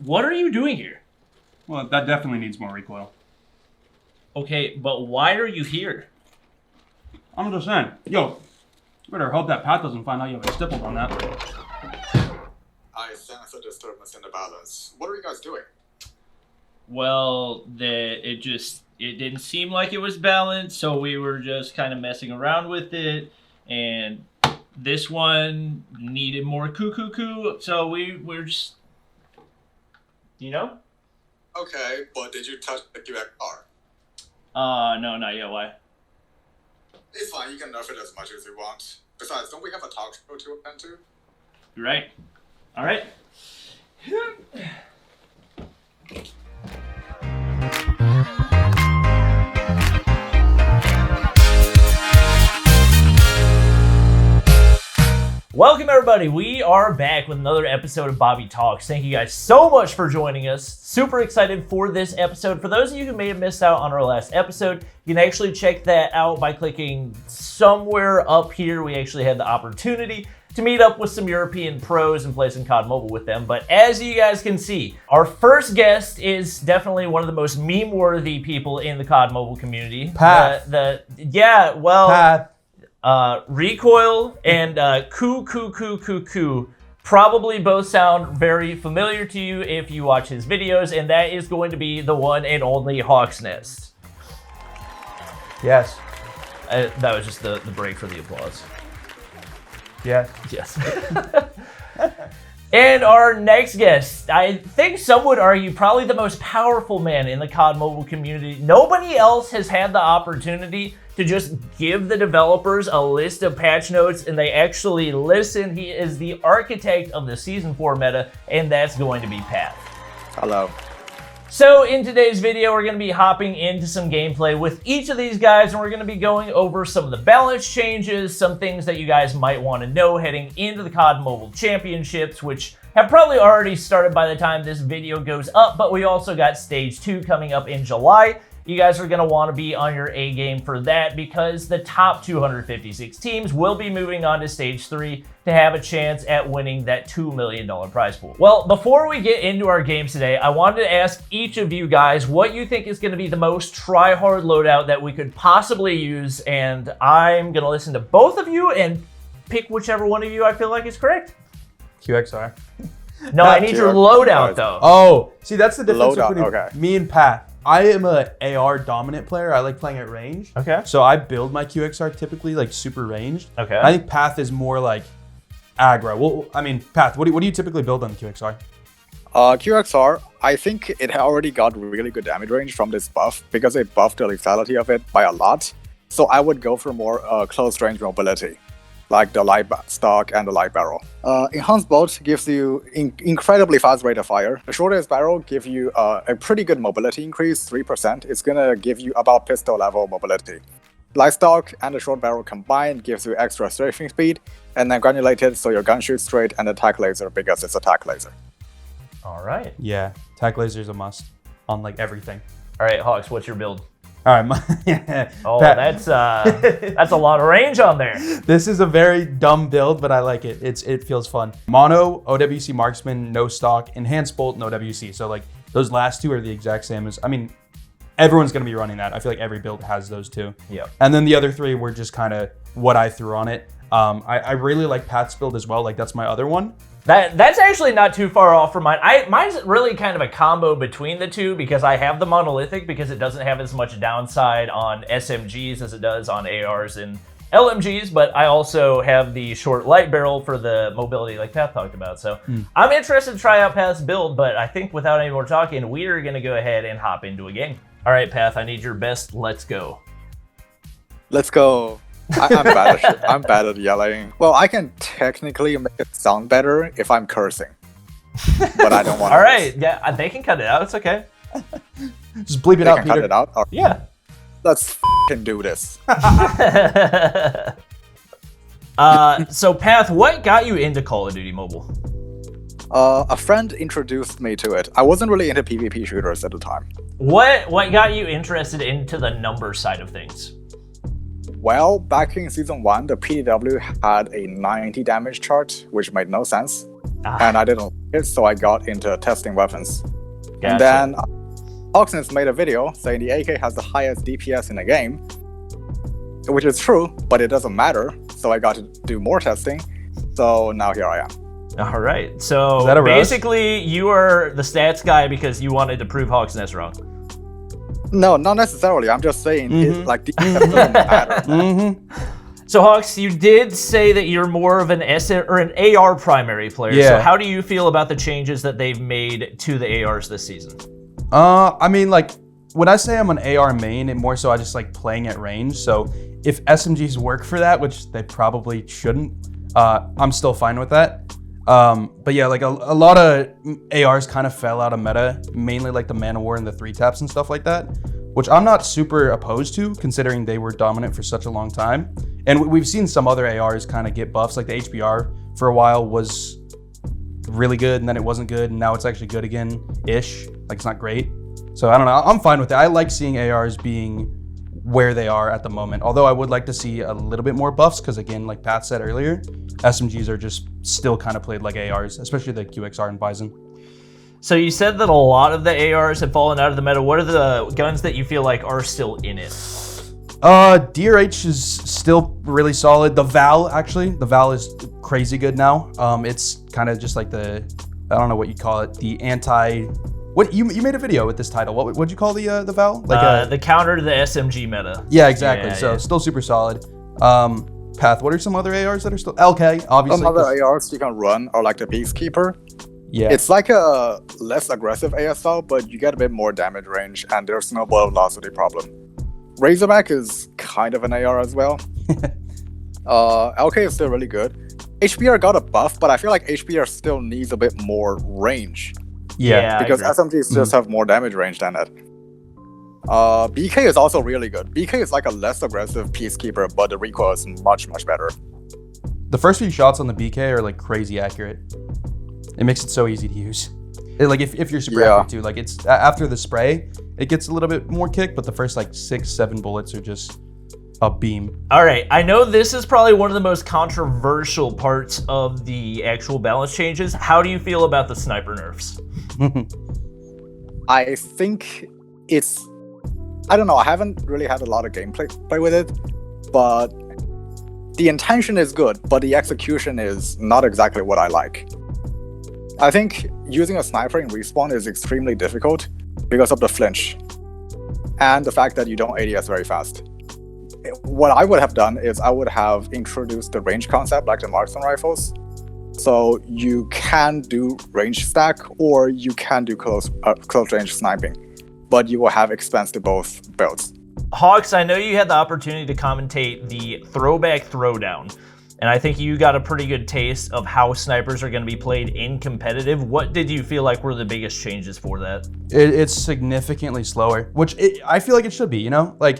What are you doing here? Well, that definitely needs more recoil. Okay, but why are you here? I'm just saying. Yo, you better hope that Pat doesn't find out you have a stipple on that. I sense a disturbance in the balance. What are you guys doing? Well, it didn't seem like it was balanced, so we were just kind of messing around with it, and this one needed more coo, so we're just, you know? Okay, but did you touch the QXR? No, not yet. Why? It's fine, you can nerf it as much as you want. Besides, don't we have a talk show to attend to? You're right. All right. Welcome everybody, we are back with another episode of Bobby Talks. Thank you guys so much for joining us. Super excited for this episode. For those of you who may have missed out on our last episode, you can actually check that out by clicking somewhere up here. We actually had the opportunity to meet up with some European pros and play some COD Mobile with them. But as you guys can see, our first guest is definitely one of the most meme-worthy people in the COD Mobile community. Path. Path. Recoil and Coo probably both sound very familiar to you if you watch his videos, and that is going to be the one and only HawksNest. Yes. That was just the break for the applause. Yeah. Yes. And our next guest, I think some would argue probably the most powerful man in the COD Mobile community. Nobody else has had the opportunity to just give the developers a list of patch notes and they actually listen. He is the architect of the Season 4 meta, and that's going to be Path. Hello. So in today's video, we're going to be hopping into some gameplay with each of these guys, and we're going to be going over some of the balance changes, some things that you guys might want to know heading into the COD Mobile Championships, which have probably already started by the time this video goes up, but we also got Stage 2 coming up in July. You guys are going to want to be on your A game for that because the top 256 teams will be moving on to Stage 3 to have a chance at winning that $2 million prize pool. Well, before we get into our games today, I wanted to ask each of you guys what you think is going to be the most try-hard loadout that we could possibly use, and I'm going to listen to both of you and pick whichever one of you I feel like is correct. QXR. No, I need your loadout, though. Oh, see, that's the difference Loadout, between okay. me and Pat. I am a AR dominant player. I like playing at range. Okay. So I build my QXR typically like super ranged. Okay. I think Path is more like aggro. Well, I mean, Path, what do you typically build on the QXR? QXR, I think it already got really good damage range from this buff because they buffed the lethality of it by a lot. So I would go for more close range mobility, like the light stock and the light barrel. Enhanced bolt gives you incredibly fast rate of fire. The shortest barrel gives you a pretty good mobility increase, 3%. It's gonna give you about pistol level mobility. Light stock and the short barrel combined gives you extra strafing speed, and then granulated so your gun shoots straight, and attack laser because it's attack laser. All right. Yeah, tac laser is a must on like everything. All right, Hawks, what's your build? All right. Oh, Pat, that's a lot of range on there. This is a very dumb build, but I like it. It feels fun. Mono, OWC marksman, no stock, enhanced bolt, no WC. So like those last two are the exact same as, I mean, everyone's gonna be running that. I feel like every build has those two. Yeah. And then the other three were just kind of what I threw on it. I really like Pat's build as well. Like that's my other one. That's actually not too far off from mine. Mine's really kind of a combo between the two because I have the monolithic because it doesn't have as much downside on SMGs as it does on ARs and LMGs, but I also have the short light barrel for the mobility like Path talked about. So I'm interested to try out Path's build, but I think without any more talking, we are going to go ahead and hop into a game. All right, Path, I need your best. Let's go. Let's go. I'm bad at shit. I'm bad at yelling. Well, I can technically make it sound better if I'm cursing, but I don't want to. All right, yeah, they can cut it out. It's okay. Just bleep it They out, can Peter. cut it out. Or Yeah. let's f***ing do this. So, Path, what got you into Call of Duty Mobile? A friend introduced me to it. I wasn't really into PvP shooters at the time. What got you interested into the number side of things? Well, back in Season 1, the PDW had a 90 damage chart, which made no sense. and I didn't like it, so I got into testing weapons. Gotcha. And then HawksNest made a video saying the AK has the highest DPS in the game, which is true, but it doesn't matter. So I got to do more testing. So now here I am. All right. So Is that a roast? basically, you are the stats guy because you wanted to prove HawksNest wrong. No, not necessarily. I'm just saying, it, like, DPS doesn't matter. So Hawks, you did say that you're more of an an AR primary player. Yeah. So how do you feel about the changes that they've made to the ARs this season? I mean, like, when I say I'm an AR main, it more so I just like playing at range. So if SMGs work for that, which they probably shouldn't, I'm still fine with that. But yeah, like a lot of ARs kind of fell out of meta, mainly like the Man of War and the 3-taps and stuff like that, which I'm not super opposed to considering they were dominant for such a long time. And we've seen some other ARs kind of get buffs, like the HBR for a while was really good and then it wasn't good and now it's actually good again-ish. Like it's not great. So I don't know, I'm fine with it. I like seeing ARs being where they are at the moment. Although I would like to see a little bit more buffs because again, like Pat said earlier, SMGs are just still kind of played like ARs, especially the QXR and Bison. So you said that a lot of the ARs have fallen out of the meta. What are the guns that you feel like are still in it? DRH is still really solid. The Val, actually, the Val is crazy good now. It's kind of just like I don't know what you call it, the anti. What you made a video with this title? What'd you call the Val? Like the counter to the SMG meta. Yeah, exactly. Yeah, so yeah. Still super solid. Path. What are some other ARs that are still LK? Obviously. Some other ARs you can run are like the Peacekeeper. Yeah. It's like a less aggressive ASL, but you get a bit more damage range, and there's no bullet velocity problem. Razorback is kind of an AR as well. LK is still really good. HBR got a buff, but I feel like HBR still needs a bit more range. Yeah, Because I agree. SMGs just have more damage range than it. BK is also really good. BK is like a less aggressive Peacekeeper, but the recoil is much, much better. The first few shots on the BK are like crazy accurate. It makes it so easy to use. Like if you're super accurate too, like it's after the spray, it gets a little bit more kick, but the first like 6-7 bullets are just a beam. All right, I know this is probably one of the most controversial parts of the actual balance changes. How do you feel about the sniper nerfs? I think it's... I don't know, I haven't really had a lot of gameplay with it, but the intention is good, but the execution is not exactly what I like. I think using a sniper in respawn is extremely difficult because of the flinch and the fact that you don't ADS very fast. What I would have done is I would have introduced the range concept like the marksman rifles. So you can do range stack or you can do close range sniping, but you will have expense to both builds. Hawks, I know you had the opportunity to commentate the throwback throwdown, and I think you got a pretty good taste of how snipers are going to be played in competitive. What did you feel like were the biggest changes for that? It's significantly slower, which I feel like it should be, you know? Like,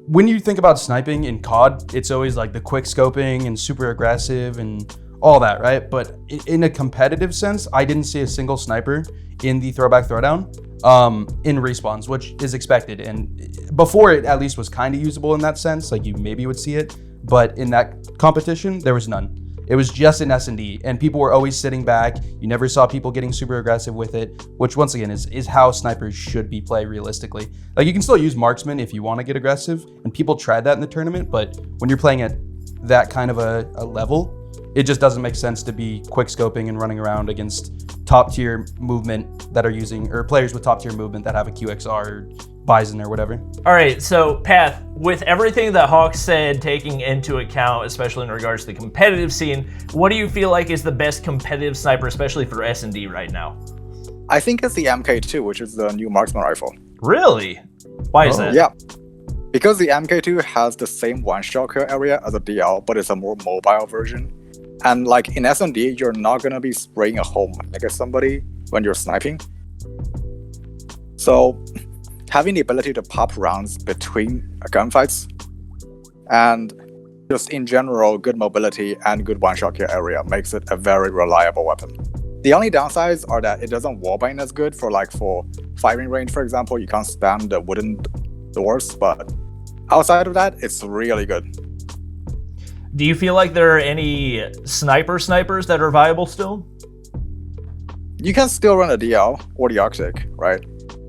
when you think about sniping in COD, it's always like the quick scoping and super aggressive and all that, right? But in a competitive sense, I didn't see a single sniper in the throwback throwdown in respawns, which is expected. And before it at least was kind of usable in that sense, like you maybe would see it. But in that competition, there was none. It was just in S&D, and people were always sitting back. You never saw people getting super aggressive with it, which once again is how snipers should be played realistically. Like you can still use marksman if you want to get aggressive, and people tried that in the tournament, but when you're playing at that kind of a level, it just doesn't make sense to be quick scoping and running around against top tier movement that are using, or players with top tier movement that have a QXR or Bison or whatever. All right, so Path, with everything that Hawks said, taking into account, especially in regards to the competitive scene, what do you feel like is the best competitive sniper, especially for S&D right now? I think it's the MK2, which is the new marksman rifle. Really? Why is that? Yeah. Because the MK2 has the same one-shot kill area as a DL, but it's a more mobile version. And like in S&D, you're not gonna be spraying a whole mag at somebody when you're sniping. So having the ability to pop rounds between gunfights and just in general good mobility and good one-shot kill area makes it a very reliable weapon. The only downsides are that it doesn't wallbang as good for firing range, for example. You can't spam the wooden doors, but outside of that, it's really good. Do you feel like there are any snipers that are viable still? You can still run a DL or the Arctic, right?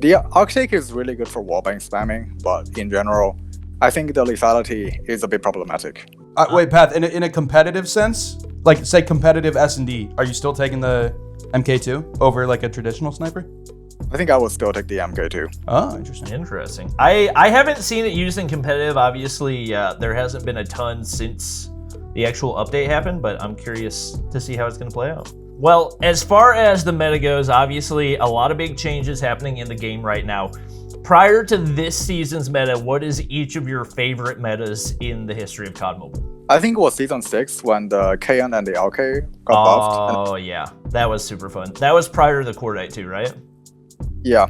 The Arctic is really good for wallbang spamming, but in general, I think the lethality is a bit problematic. Wait, Path, in a competitive sense, like say competitive S&D, are you still taking the MK2 over like a traditional sniper? I think I would still take the MK2. Oh, interesting. Interesting. I haven't seen it used in competitive. Obviously, there hasn't been a ton since the actual update happened, but I'm curious to see how it's going to play out. Well, as far as the meta goes, obviously a lot of big changes happening in the game right now. Prior to this season's meta, what is each of your favorite metas in the history of COD Mobile? I think it was Season 6 when the KN and the LK got buffed. Oh, yeah. That was super fun. That was prior to the Cordite too, right? Yeah.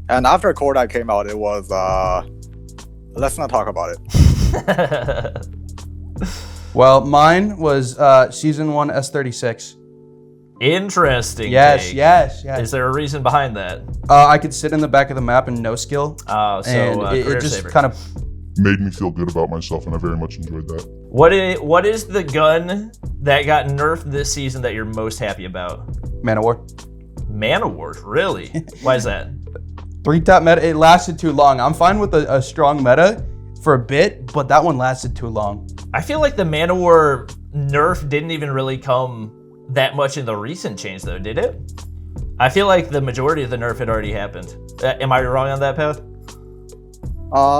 And after Cordite came out, it was, let's not talk about it. Well, mine was Season 1 S36. Interesting. Yes, take. yes. Is there a reason behind that? I could sit in the back of the map and no skill. Oh, so and it just saver. kind of made me feel good about myself, and I very much enjoyed that. What is the gun that got nerfed this season that you're most happy about? Man of War. Man of War, really? Why is that? 3-tap meta, it lasted too long. I'm fine with a strong meta for a bit, but that one lasted too long. I feel like the Man of War nerf didn't even really come that much in the recent change though, did it? I feel like the majority of the nerf had already happened. Am I wrong on that, Path?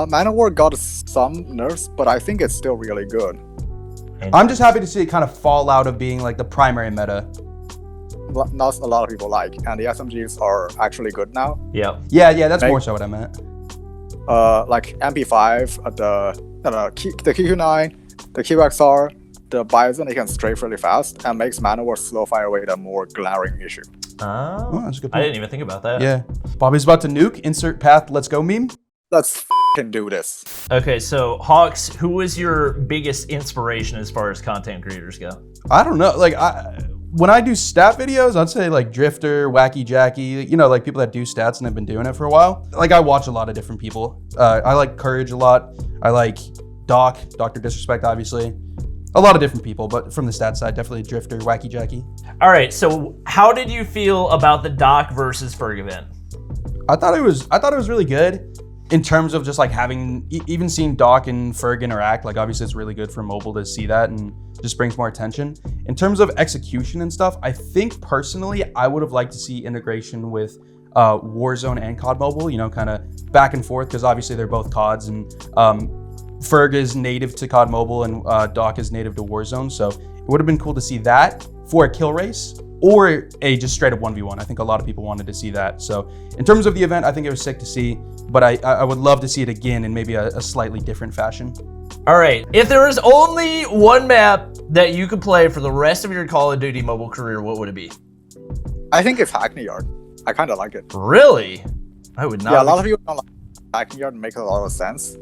Man of War got some nerfs, but I think it's still really good. I'm just happy to see it kind of fall out of being like the primary meta. Not a lot of people like, and the SMGs are actually good now. Yeah. Yeah, that's more so what I meant. Like MP5, the QQ9, the QXR, the Bison, they can strafe really fast and makes Man of War slow fire rate a more glaring issue. Oh, that's a good I point. didn't even think about that. Yeah. Bobby's about to nuke. Insert Path, let's go meme. Let's f***ing do this. Okay, so Hawks, who was your biggest inspiration as far as content creators go? I don't know. Like, when I do stat videos, I'd say like Drifter, Wacky Jackie, you know, like people that do stats and have been doing it for a while. Like, I watch a lot of different people. I like Courage a lot. I like Doc, Dr. Disrespect, obviously. A lot of different people, but from the stat side, definitely Drifter, Wacky Jackie. All right, so how did you feel about the Doc versus Ferg event? I thought it was really good in terms of just like having, even seeing Doc and Ferg interact. Like, obviously it's really good for mobile to see that and just brings more attention. In terms of execution and stuff, I think personally, I would have liked to see integration with Warzone and COD Mobile, you know, kind of back and forth, because obviously they're both CODs, and Ferg is native to COD Mobile and Doc is native to Warzone. So it would have been cool to see that for a kill race or a just straight up 1v1. I think a lot of people wanted to see that. So in terms of the event, I think it was sick to see, but I would love to see it again in maybe a slightly different fashion. All right, if there was only one map that you could play for the rest of your Call of Duty mobile career, what would it be? I think it's Hackney Yard. I kind of like it. Really? I would not. Yeah, a lot of people don't like Hackney Yard. Makes a lot of sense.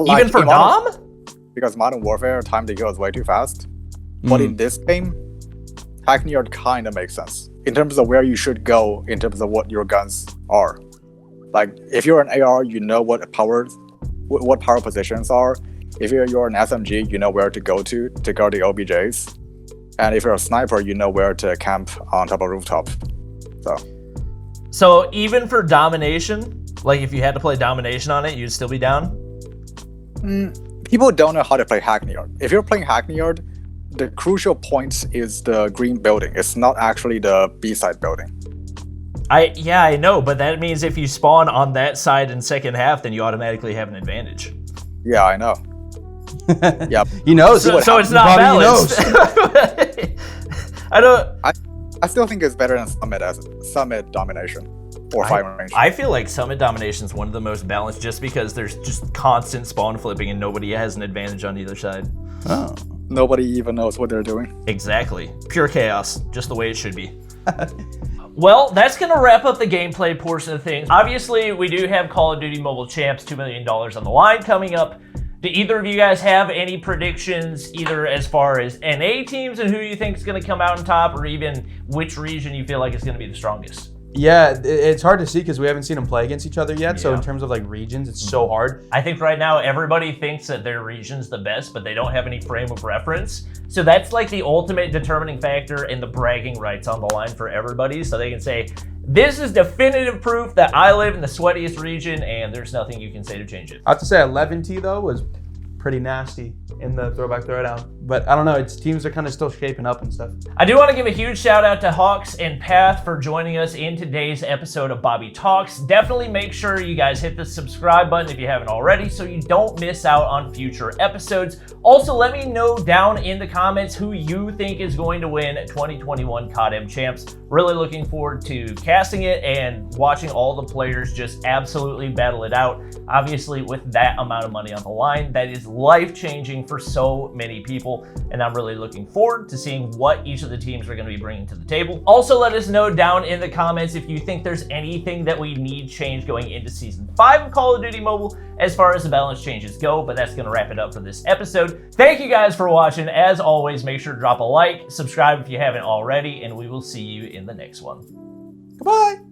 Even for Dom? Because Modern Warfare, time to kill is way too fast. But in this game, Hackney Yard kind of makes sense in terms of where you should go in terms of what your guns are. Like, if you're an AR, you know what power positions are. If you're an SMG, you know where to go to guard the OBJs. And if you're a sniper, you know where to camp on top of rooftop. So even for domination, like if you had to play domination on it, you'd still be down? People don't know how to play Hackney Yard. If you're playing Hackney Yard, the crucial point is the green building. It's not actually the B-side building. I know, but that means if you spawn on that side in second half, then you automatically have an advantage. Yeah, I know. Yeah, He knows. So it's not Bobby balanced. I don't. I still think it's better than Summit Domination or Fire Range. I feel like Summit Domination is one of the most balanced just because there's just constant spawn flipping and nobody has an advantage on either side. Oh. Nobody even knows what they're doing. Exactly. Pure chaos, just the way it should be. Well, that's going to wrap up the gameplay portion of things. Obviously, we do have Call of Duty Mobile Champs $2 million on the line coming up. Do either of you guys have any predictions, either as far as NA teams and who you think is going to come out on top, or even which region you feel like is going to be the strongest? Yeah, it's hard to see because we haven't seen them play against each other yet. So Yeah. in terms of like regions, it's so hard. I think right now everybody thinks that their region's the best, but they don't have any frame of reference. So that's like the ultimate determining factor in the bragging rights on the line for everybody. So they can say, this is definitive proof that I live in the sweatiest region and there's nothing you can say to change it. I have to say 11T though was pretty nasty in the throwback throwdown. But I don't know, its teams are kind of still shaping up and stuff. I do want to give a huge shout out to Hawks and Path for joining us in today's episode of Bobby Talks. Definitely make sure you guys hit the subscribe button if you haven't already so you don't miss out on future episodes. Also, let me know down in the comments who you think is going to win 2021 COD Champs. Really looking forward to casting it and watching all the players just absolutely battle it out. Obviously, with that amount of money on the line, that is life-changing for so many people, and I'm really looking forward to seeing what each of the teams are going to be bringing to the table. Also, let us know down in the comments if you think there's anything that we need changed going into Season 5 of Call of Duty Mobile as far as the balance changes go, but that's going to wrap it up for this episode. Thank you guys for watching. As always, make sure to drop a like, subscribe if you haven't already, and we will see you in the next one. Goodbye.